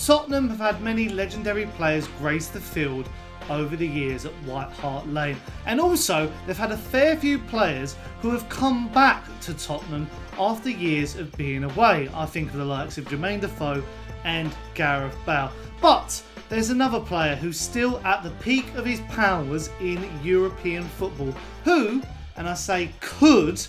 Tottenham have had many legendary players grace the field over the years at White Hart Lane, and also they've had a fair few players who have come back to Tottenham after years of being away. I think of the likes of Jermaine Defoe and Gareth Bale. But there's another player who's still at the peak of his powers in European football, who, and I say could,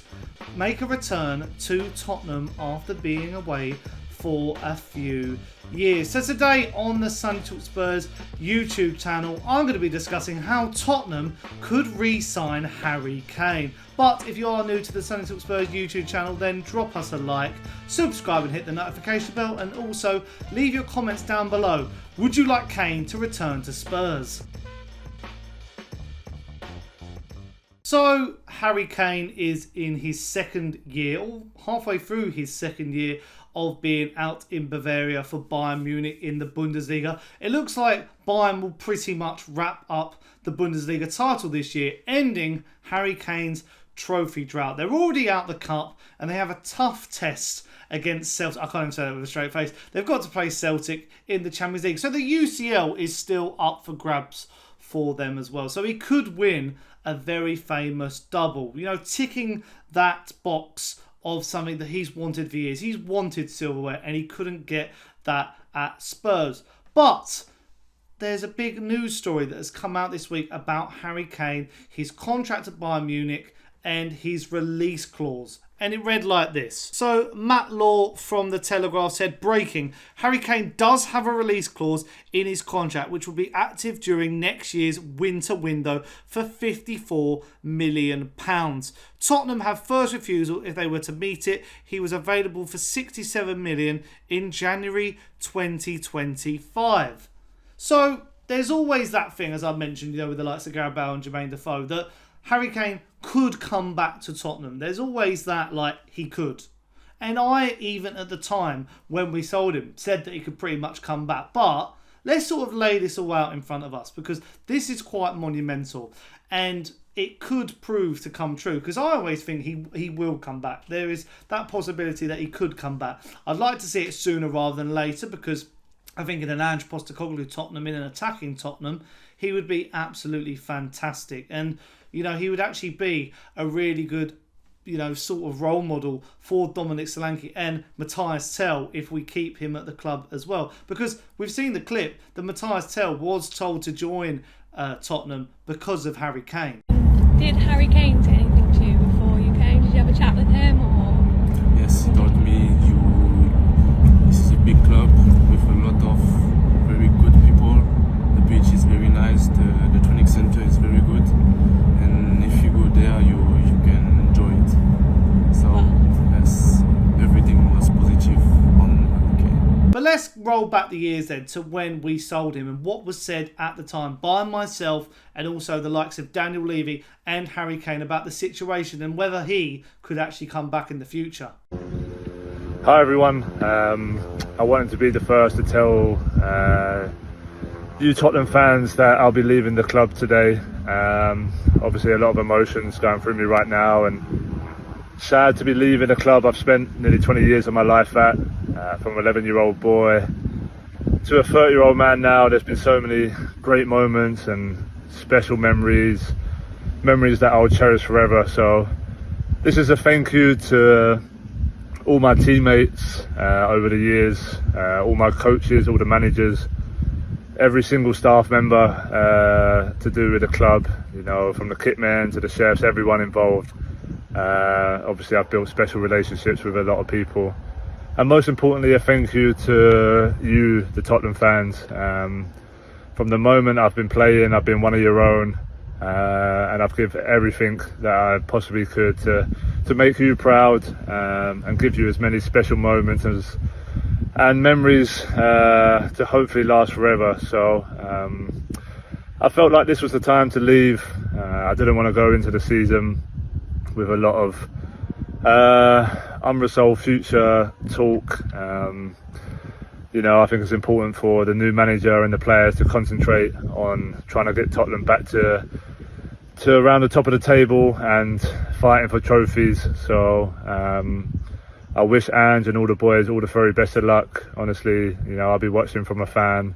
make a return to Tottenham after being away for a few years. So today on the Sonny Talk Spurs YouTube channel, I'm going to be discussing how Tottenham could re-sign Harry Kane. But if you are new to the Sonny Talk Spurs YouTube channel, then drop us a like, subscribe and hit the notification bell, and also leave your comments down below. Would you like Kane to return to Spurs? So Harry Kane is in his second year, or halfway through his second year of being out in Bavaria for Bayern Munich in the Bundesliga. It looks like Bayern will pretty much wrap up the Bundesliga title this year, ending Harry Kane's trophy drought. They're already out the cup and they have a tough test against Celtic. I can't even say that with a straight face. They've got to play Celtic in the Champions League. So the UCL is still up for grabs for them as well. So he could win a very famous double. You know, ticking that box of something that he's wanted for years. He's wanted silverware and he couldn't get that at Spurs. But there's a big news story that has come out this week about Harry Kane, his contract at Bayern Munich and his release clause. And it read like this. So Matt Law from The Telegraph said, breaking, Harry Kane does have a release clause in his contract which will be active during next year's winter window for £54 million. Tottenham have first refusal if they were to meet it. He was available for £67 million in January 2025. So there's always that thing, as I mentioned, with the likes of Gareth Bale and Jermaine Defoe, that Harry Kane could come back to Tottenham. There's always that, he could. And I, even at the time when we sold him, said that he could pretty much come back. But let's sort of lay this all out in front of us, because this is quite monumental. And it could prove to come true, because I always think he will come back. There is that possibility that he could come back. I'd like to see it sooner rather than later, because I think in an Ange Postecoglou Tottenham, in an attacking Tottenham, he would be absolutely fantastic. And he would actually be a really good, sort of role model for Dominic Solanke and Mathys Tel if we keep him at the club as well. Because we've seen the clip that Mathys Tel was told to join Tottenham because of Harry Kane. Did Harry Kane say anything to you before you came? Did you have a chat with him? Or? Yes, he told me this is a big club with a lot of very good people. The beach is very nice, the training center is very good. If you go there, you can enjoy it. So yes, everything was positive on Harry Kane. But let's roll back the years then to when we sold him and what was said at the time by myself and also the likes of Daniel Levy and Harry Kane about the situation and whether he could actually come back in the future. Hi everyone, I wanted to be the first to tell you Tottenham fans that I'll be leaving the club today. Obviously a lot of emotions going through me right now, and sad to be leaving a club I've spent nearly 20 years of my life at, from an 11-year-old boy to a 30-year-old man now. There's been so many great moments and special memories that I'll cherish forever. So this is a thank you to all my teammates over the years, all my coaches, all the managers, every single staff member to do with the club, from the kit man to the chefs, everyone involved. Obviously I've built special relationships with a lot of people, and most importantly a thank you to you, the Tottenham fans. From the moment I've been playing, I've been one of your own, and I've given everything that I possibly could to make you proud, and give you as many special moments and memories to hopefully last forever. So I felt like this was the time to leave. I didn't want to go into the season with a lot of unresolved future talk. I think it's important for the new manager and the players to concentrate on trying to get Tottenham back to around the top of the table and fighting for trophies. So I wish Ange and all the boys all the very best of luck. Honestly, I'll be watching from a fan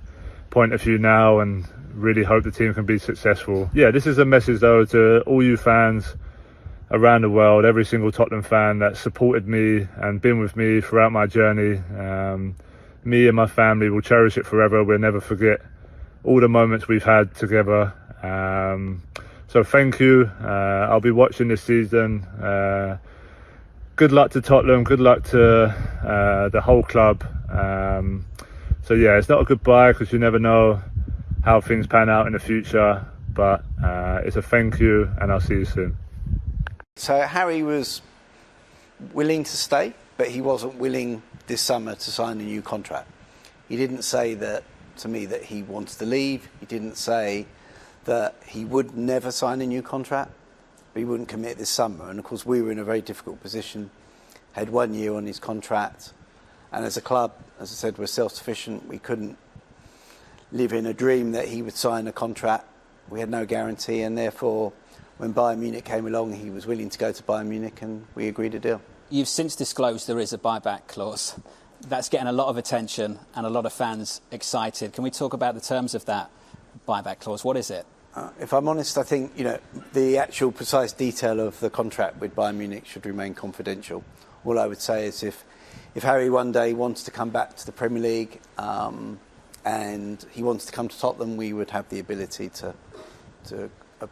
point of view now and really hope the team can be successful. Yeah, this is a message though to all you fans around the world, every single Tottenham fan that supported me and been with me throughout my journey. Me and my family will cherish it forever. We'll never forget all the moments we've had together. So thank you. I'll be watching this season. Good luck to Tottenham. Good luck to the whole club. So yeah, it's not a goodbye because you never know how things pan out in the future. But it's a thank you, and I'll see you soon. So Harry was willing to stay, but he wasn't willing this summer to sign a new contract. He didn't say that to me that he wants to leave. He didn't say that he would never sign a new contract, but he wouldn't commit this summer. And of course we were in a very difficult position, had 1 year on his contract, and as a club, as I said, we're self-sufficient. We couldn't live in a dream that he would sign a contract. We had no guarantee, and therefore when Bayern Munich came along, he was willing to go to Bayern Munich, and we agreed a deal. You've since disclosed there is a buyback clause. That's getting a lot of attention and a lot of fans excited. Can we talk about the terms of that buyback clause? What is it? If I'm honest, I think the actual precise detail of the contract with Bayern Munich should remain confidential. All I would say is if Harry one day wants to come back to the Premier League and he wants to come to Tottenham, we would have the ability to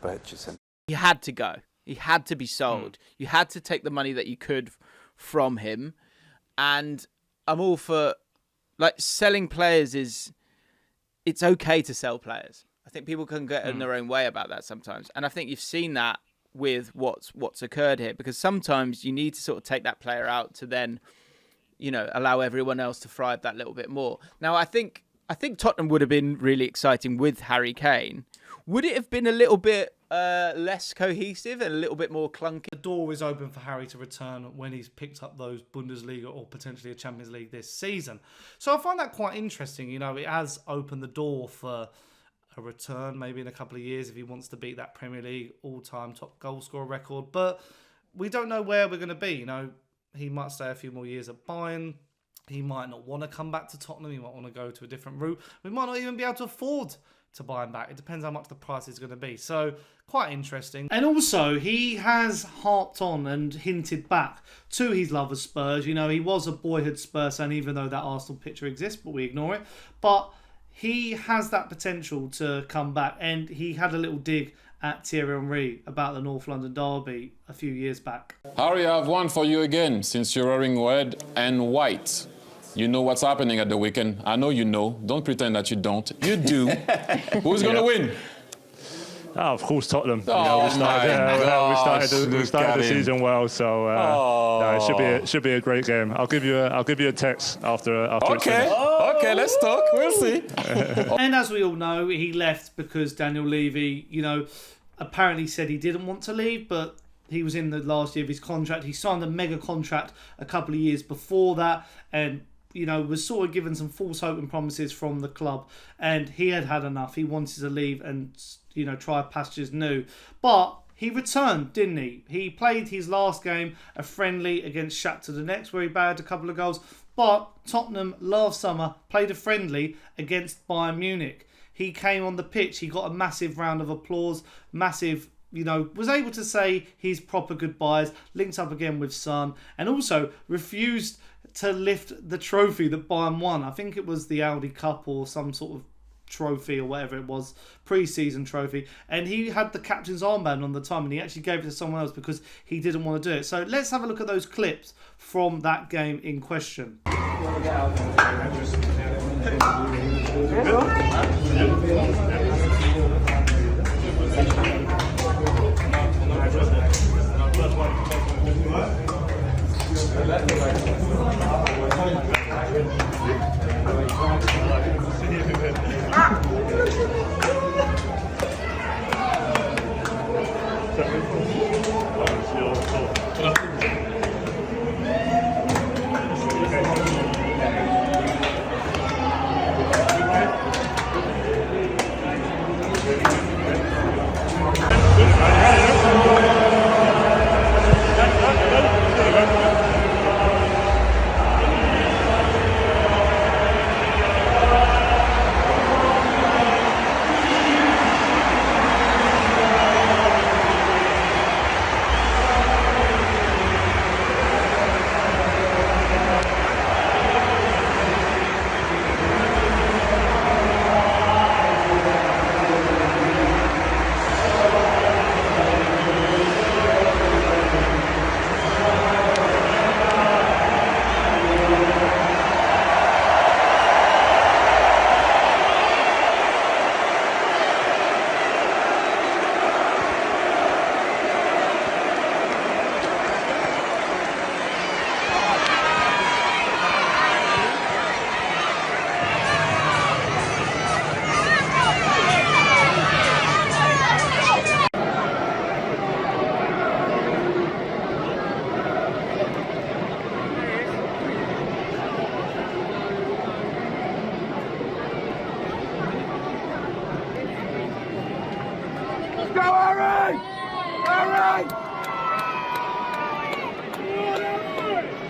purchase him. He had to go. He had to be sold. You had to take the money that you could from him. And I'm all for, selling players it's okay to sell players. I think people can get in their own way about that sometimes. And I think you've seen that with what's occurred here, because sometimes you need to sort of take that player out to then, allow everyone else to thrive that little bit more. Now, I think Tottenham would have been really exciting with Harry Kane. Would it have been a little bit less cohesive and a little bit more clunky? The door is open for Harry to return when he's picked up those Bundesliga or potentially a Champions League this season. So I find that quite interesting. It has opened the door for a return maybe in a couple of years if he wants to beat that Premier League all-time top goal scorer record. But we don't know where we're going to be. He might stay a few more years at Bayern. He might not want to come back to Tottenham. He might want to go to a different route. We might not even be able to afford to buy him back. It depends how much the price is going to be. So quite interesting. And also, he has harped on and hinted back to his love of Spurs. He was a boyhood Spurs fan, even though that Arsenal picture exists, but we ignore it. But he has that potential to come back, and he had a little dig at Thierry Henry about the North London derby a few years back. Harry, I have one for you again, since you're wearing red and white. You know what's happening at the weekend. I know you know. Don't pretend that you don't. You do. Who's going to win? Oh, of course, Tottenham. We started the season well, so it should be a great game. I'll give you a text after. Okay, let's talk. We'll see. And as we all know, he left because Daniel Levy, apparently said he didn't want to leave, but he was in the last year of his contract. He signed a mega contract a couple of years before that, and was sort of given some false hope and promises from the club, and he had enough. He wanted to leave and try pastures new. But he returned, didn't he? He played his last game, a friendly against Shakhtar Donetsk, where he bagged a couple of goals. But Tottenham last summer played a friendly against Bayern Munich. He came on the pitch. He got a massive round of applause, was able to say his proper goodbyes, linked up again with Son, and also refused to lift the trophy that Bayern won. I think it was the Audi Cup or some sort of trophy or whatever it was, pre-season trophy, and he had the captain's armband on the time, and he actually gave it to someone else because he didn't want to do it. So let's have a look at those clips from that game in question. Go Harry! Harry!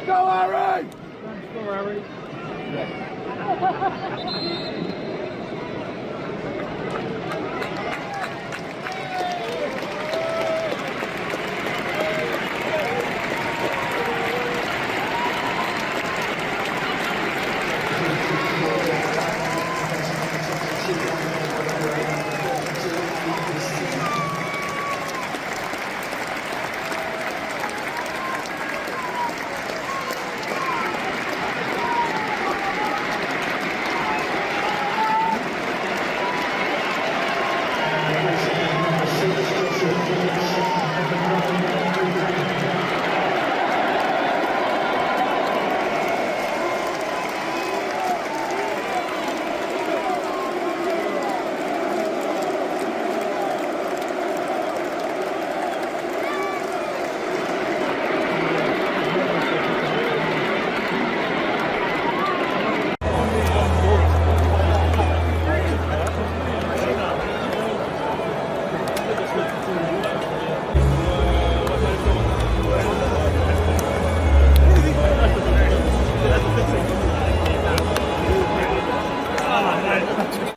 Go Harry! Go Harry!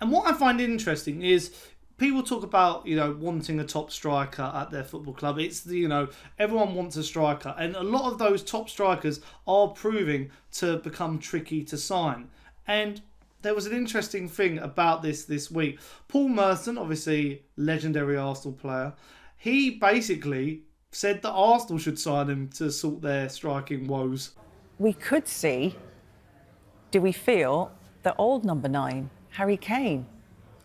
And what I find interesting is people talk about, wanting a top striker at their football club. It's the, everyone wants a striker, and a lot of those top strikers are proving to become tricky to sign. And there was an interesting thing about this week. Paul Merson, obviously legendary Arsenal player, he basically said that Arsenal should sign him to sort their striking woes. We could see, do we feel, the old number 9, Harry Kane,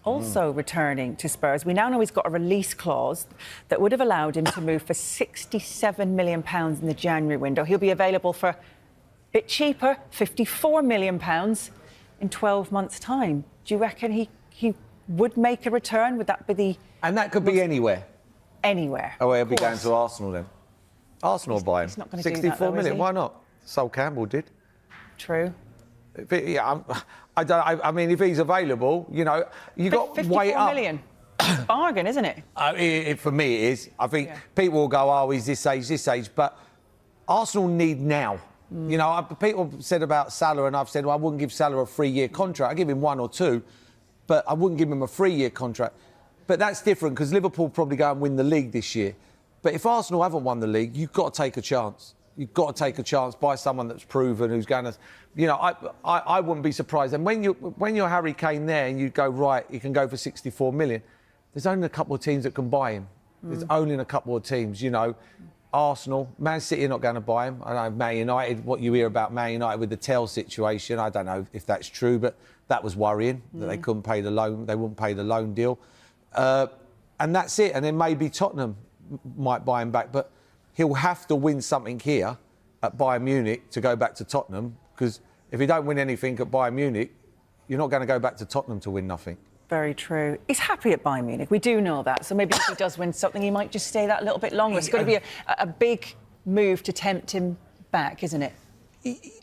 also returning to Spurs. We now know he's got a release clause that would have allowed him to move for £67 million in the January window. He'll be available for a bit cheaper, £54 million in 12 months' time. Do you reckon he would make a return? Would that be the... And that could be anywhere? Anywhere. Oh, he'll be going to Arsenal then. Arsenal will buy him. He's not going to do that, 64 though, million, is he? why not? Sol Campbell did. True. I mean, if he's available, you got to wait up. 54 million. Bargain, isn't it? For me, it is. I think people will go, oh, he's this age. But Arsenal need now. People said about Salah, and I've said, well, I wouldn't give Salah a 3-year contract. I'd give him 1 or 2, but I wouldn't give him a 3-year contract. But that's different because Liverpool probably go and win the league this year. But if Arsenal haven't won the league, you've got to take a chance. You've got to take a chance by someone that's proven, who's going to... I wouldn't be surprised. And when you're Harry Kane there and you go, right, he can go for 64 million, there's only a couple of teams that can buy him. There's only a couple of teams, Arsenal, Man City are not going to buy him. I know Man United, what you hear about Man United with the Tel situation, I don't know if that's true, but that was worrying, that they couldn't pay the loan, they wouldn't pay the loan deal. And that's it. And then maybe Tottenham might buy him back, but he'll have to win something here at Bayern Munich to go back to Tottenham, because if you don't win anything at Bayern Munich, you're not going to go back to Tottenham to win nothing. Very true. He's happy at Bayern Munich. We do know that. So maybe if he does win something, he might just stay that little bit longer. It's going to be a big move to tempt him back, isn't it?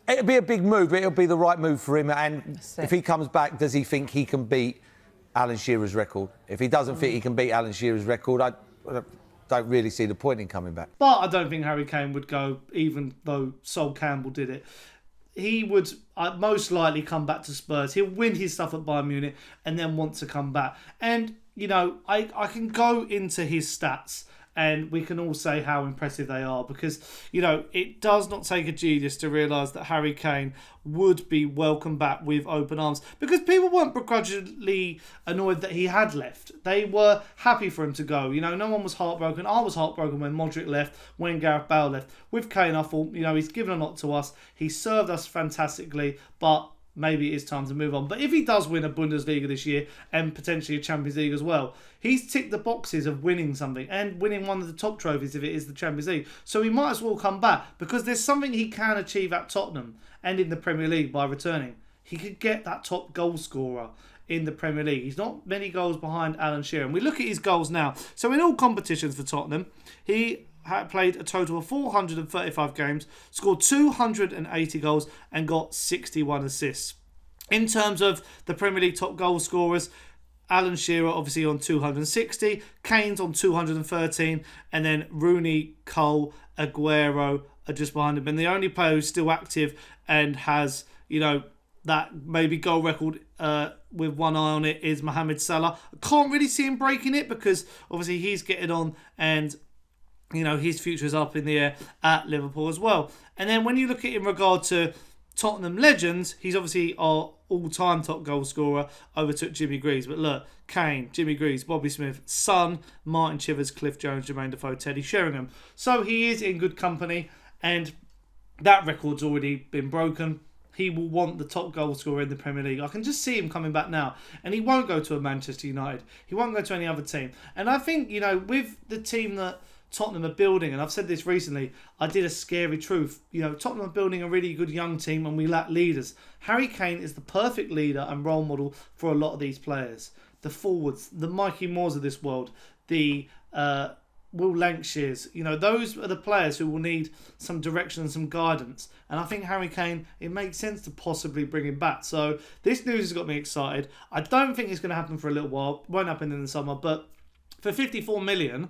It'll be a big move, but it'll be the right move for him. And if he comes back, does he think he can beat Alan Shearer's record? If he doesn't think he can beat Alan Shearer's record, I don't really see the point in coming back. But I don't think Harry Kane would go, even though Sol Campbell did it. He would most likely come back to Spurs. He'll win his stuff at Bayern Munich and then want to come back. And, I can go into his stats and we can all say how impressive they are because, it does not take a genius to realise that Harry Kane would be welcomed back with open arms because people weren't begrudgingly annoyed that he had left. They were happy for him to go. No one was heartbroken. I was heartbroken when Modric left, when Gareth Bale left. With Kane, I thought, he's given a lot to us. He served us fantastically, but maybe it is time to move on. But if he does win a Bundesliga this year and potentially a Champions League as well, he's ticked the boxes of winning something and winning one of the top trophies if it is the Champions League. So he might as well come back because there's something he can achieve at Tottenham and in the Premier League by returning. He could get that top goal scorer in the Premier League. He's not many goals behind Alan Shearer. And we look at his goals now. So in all competitions for Tottenham, he played a total of 435 games, scored 280 goals and got 61 assists. In terms of the Premier League top goal scorers, Alan Shearer obviously on 260, Kane's on 213, and then Rooney, Cole, Aguero are just behind him. And the only player who's still active and has, that maybe goal record with one eye on it is Mohamed Salah. I can't really see him breaking it because obviously he's getting on and his future is up in the air at Liverpool as well. And then when you look at it in regard to Tottenham legends, he's obviously our all-time top goal scorer, overtook Jimmy Greaves. But look, Kane, Jimmy Greaves, Bobby Smith, Son, Martin Chivers, Cliff Jones, Jermaine Defoe, Teddy Sheringham. So he is in good company, and that record's already been broken. He will want the top goal scorer in the Premier League. I can just see him coming back now. And he won't go to a Manchester United. He won't go to any other team. And I think, with the team that Tottenham are building, and I've said this recently, I did a scary truth. Tottenham are building a really good young team and we lack leaders. Harry Kane is the perfect leader and role model for a lot of these players. The forwards, the Mikey Moores of this world, the Will Lankshire's, those are the players who will need some direction and some guidance. And I think Harry Kane, it makes sense to possibly bring him back. So this news has got me excited. I don't think it's going to happen for a little while. It won't happen in the summer, but for 54 million,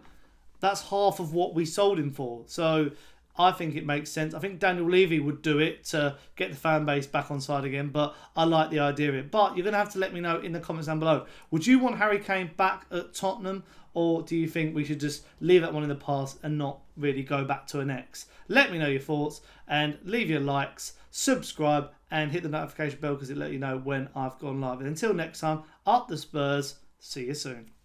that's half of what we sold him for. So I think it makes sense. I think Daniel Levy would do it to get the fan base back on side again, but I like the idea of it. But you're going to have to let me know in the comments down below. Would you want Harry Kane back at Tottenham, or do you think we should just leave that one in the past and not really go back to an ex? Let me know your thoughts and leave your likes, subscribe and hit the notification bell because it'll let you know when I've gone live. And until next time, up the Spurs. See you soon.